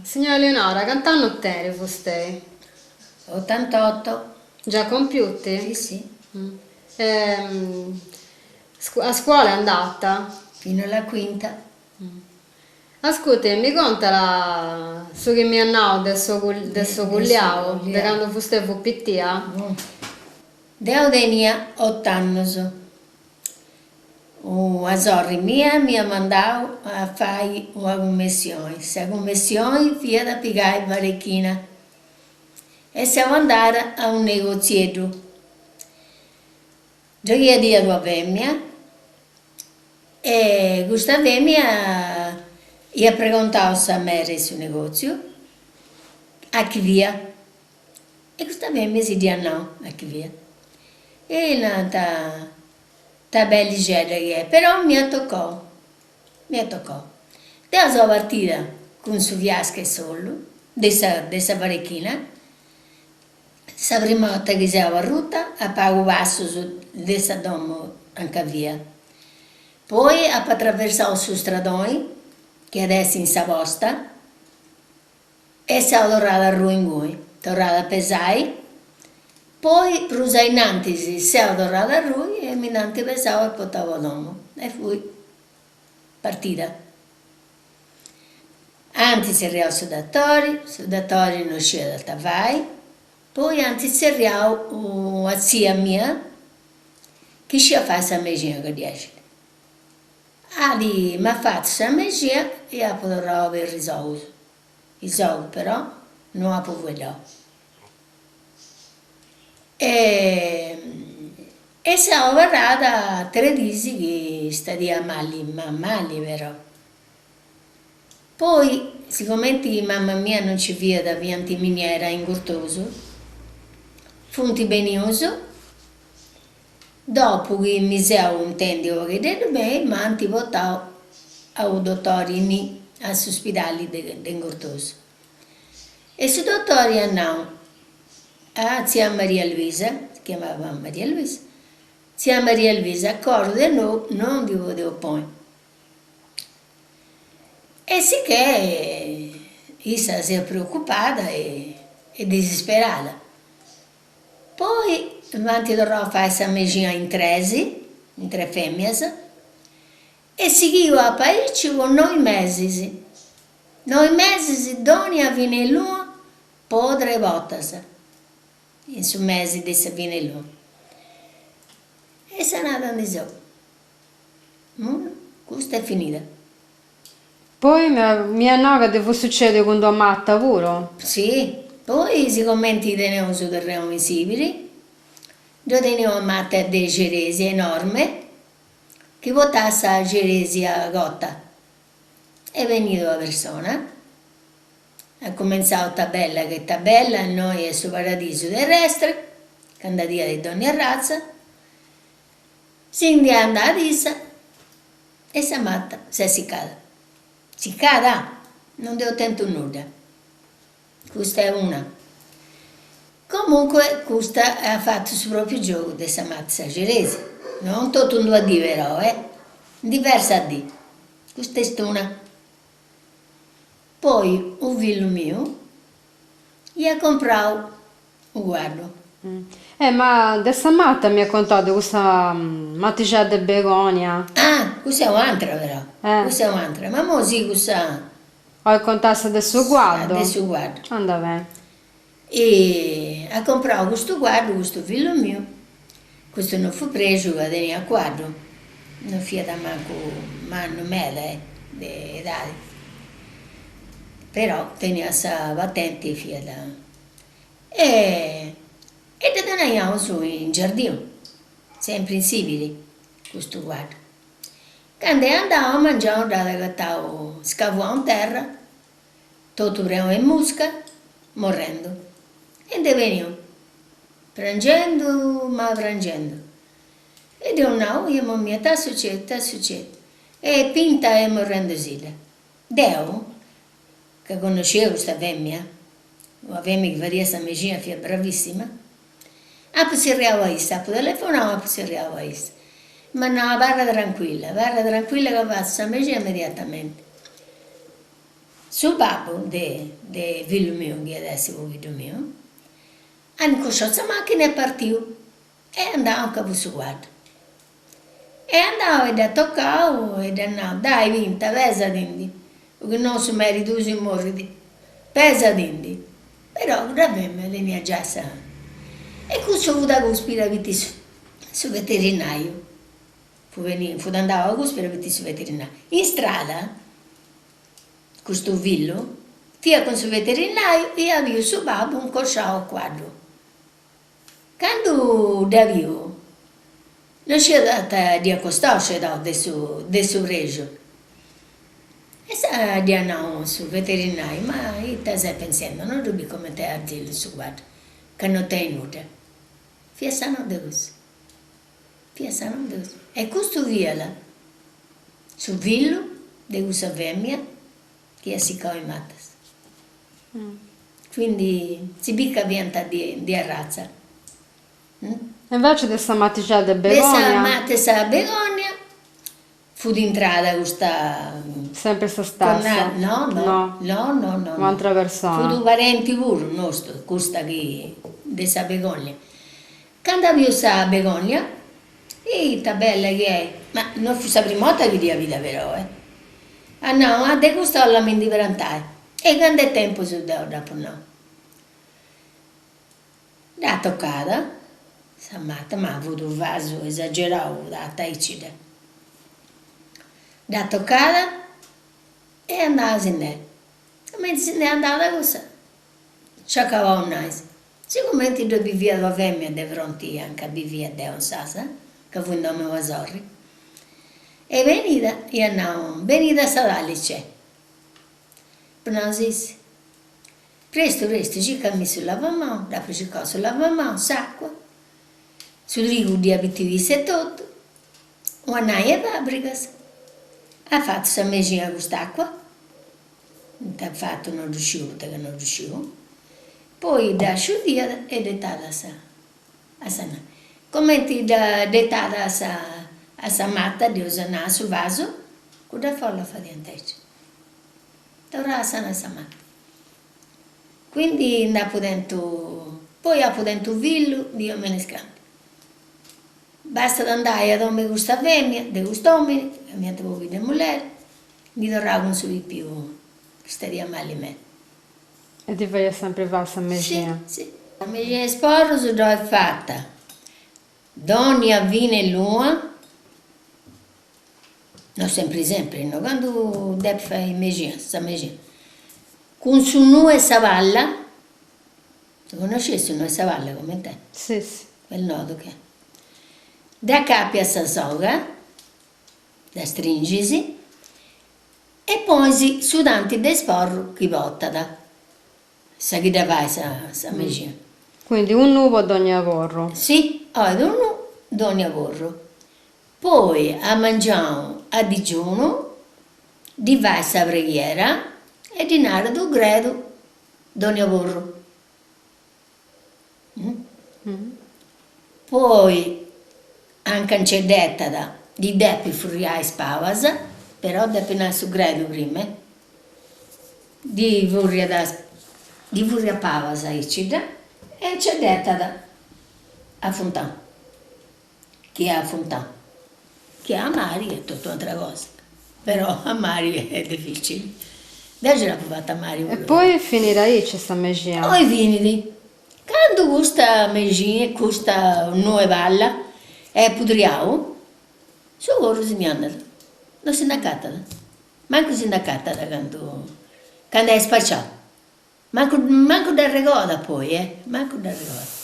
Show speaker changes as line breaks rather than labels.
Signora Leonora, quant'anni te vostè?
88,
Già compiuti?
sì sì,
Mm. A scuola è andata?
fino alla quinta.
Ascolta, mi conta su che mi hanno del suo
Adesso
cugliao, da
vogliamo.
quando foste pittia?
Deo tenia 8 anni. A sorri mia mi ha mandato a fare una commissione. Questa commissione via da piegare varecchina. E siamo andati a un negozietto. Gioia di tua femmina e questa femmina gli ha preguntato se me sul negozio a chi via. E questa femmina si dice no, a chi via. E la ta bella che è, però mi ha toccato. Da sono partita con su fiasco e solo, dessa parecchina, sa prima volta che siamo a ruta, a pago passo su dessa domo anche via. Poi ha attraversato su stradone, che adesso in Savosta, e siamo tornati a Ruingui, tornati a Pesai. Poi prusa in antisi, siamo tornati a Rui e mi nanti pensavo e portavo l'uomo. E fui partita. Anzi serriamo su datori non usciva da Tavai, poi anzi serriamo a zia mia, che ci ha fatto la medicina che dice. Ali mi ha fatto la medicina e ha potuto aver risolto. Risolto però non ha potuto. E, e siamo parlata 3 mesi che stadia male, ma male però. Poi, siccome mamma mia non ci via da pianti miniera in Gurtoso, funti benioso, dopo che mi sei un tendio che detto bene, mi hanno portato al dottore all'ospedale di Gurtoso. E su dottore hanno a zia Maria Luisa, si chiamava Maria Luisa, zia Maria Luisa, accordo no, non vi potevo poi. E sì che Isa si è preoccupata e disperata. Poi avanti dovrò fare questa medicina in 3 femmine, e seguivo a paese con 9 mesi. 9 mesi doni a vine l'uno, podre votas, in su mesi di se vine l'uno. E se ne andò di so. Questa è finita.
Poi mi hanno che devo succedere quando ammatta pure?
Sì, poi siccome ti tenevo su terreno visibili, io tenevo una matta di ceresi enorme, che votasse la ceresi a gotta. È venuta una persona, ha cominciato tabella che tabella, noi è sul paradiso terrestre, candidatia di donne a razza, si è andata a risa e si è matta, si è siccata. Siccata, non devo tentare nulla. Questa è una. Comunque, questa ha fatto il suo proprio gioco di questa mazza cerese. Non tutto un 2D però, diversa di. Questa è una. Poi, un figlio mio, gli ha comprato un guardo.
Ma adesso matta mi ha contato questa matticella di begonia.
Ah, questa è un'altra però.
Eh,
Questa è un'altra. Ma mo sì, questa
ho contato del suo guardo.
adesso guardo.
Anda bene.
E ha comprato questo guardo, questo figlio mio. Questo non fu preso, che tenia a quadro. Non fia da manco manno mele, di età. Però tenia sa battente fia da. E te teniamo su in giardino, sempre in simili, questo guardo. Quando andavo a mangiare, andavo che stavo scavando in terra, tutto premo in musca, morendo. E te venivo, piangendo, ma piangendo. E io no, io mi mia, sta succede. E pinta e morrendo sila. Deo, che conoscevo questa femmina, una femmina che faceva questa medicina, che è bravissima, a passare a telefonava a passare a ma no, parla tranquilla che faccio la medicina immediatamente. Sul babbo de figlio mio, che adesso è un figlio mio, hanno conosciuto la macchina e partito. E andavo a capo su guarda. E andavo e toccavo e andavo, dai vinta, pesa dindi. Perché non si merita si morri, pesa dindi. Però da me le mie già sa. E questo fu da cospira su veterinario. Fu andavo a cospira su veterinario. In strada, questo villo, via con il veterinario e avevo su babbo un cosciao quadro. Quando Davio non ci è data di accostarsi del suo regio, e sa di andare sul veterinario, ma io ti stai pensando, non devi come te a dire su guarda, che non ti è inutile. Fiasano Deus. Fiasano Deus. E questo via là, sul villo, di questa femmina, che si cava in matas. Quindi si bicca vienta di razza.
E invece di stamattina di
Questa
Begonia,
begonia fu di entrata questa
sempre sta stessa.
no.
Un'altra
Fu
persona.
due parenti pure nostro, questa che di questa begonia. Quando avevo questa begonia, e bella che è, ma non fu la prima volta che dia vita però, Ah no, a degustare la mente per andare. E quando è tempo su dopo no. Da toccata, matta, ma ha avuto un vaso esagerato da taicida. Da toccata e andava in lei. Come se ne andava così. Cercava un nice. Siccome ti do vivere la femmina di fronte anche a vivere da un sasa, che fu in nome Vasori. E venita, io andavo, venita salale c'è. Pranzisi. Presto, ci cammi sul lavamano, dopo ci cavo sul lavamano, sacqua, sul rigo di abitivi e tutto, un'aia fabbricas, ha fatto questa mesina con quest'acqua, ha fatto non riuscivo, poi da asciugare e dettata a sana. Come ti da dettata a sa matta di usare sul vaso, con da folla fa di antecce. Ora sana sa matta. Quindi poi ha potente un villo, Dio me ne scampi. Basta andare a dove gusta femmina, di quest'uomo, che mi hanno di mulher, mi dovrà con su più, staria male me.
E ti fai sempre fare questa medicina.
Sì. La medicina sporro su dove è fatta. Donna viene l'ua, non sempre, no? Quando devi fare medicina, questa medicina. Con su nue savalla, tu conosci su nue savalla come te?
Sì.
Quel nodo che è. Da capi a sa soga, da stringisi, e poi su tanti de sporro che botta da. Sa che da vai sa medicina.
Quindi un nuovo ad ogni lavoro.
Sì, ad uno d'ogni lavoro. Poi a mangiare a digiuno, di vai sa preghiera, e di nardo gredo d'ogni lavoro. Poi anche c'è detta di depi furiai spavasa, però depi andare su gredo prima, di furia pavasa icida, e c'è detta a Fontana, che è a Fontana, che a Mari è tutta un'altra cosa, però a Mari è difficile. Adesso l'ho provata a Mari.
E poi finirà lì questa medicina.
Poi vieni. Quando questa medicina, questa nuova valla, è pudriao, su ora si mi hanno. Non si indacata. Manco si indacata quando è spacciato. Manco da regola poi, manco da regola.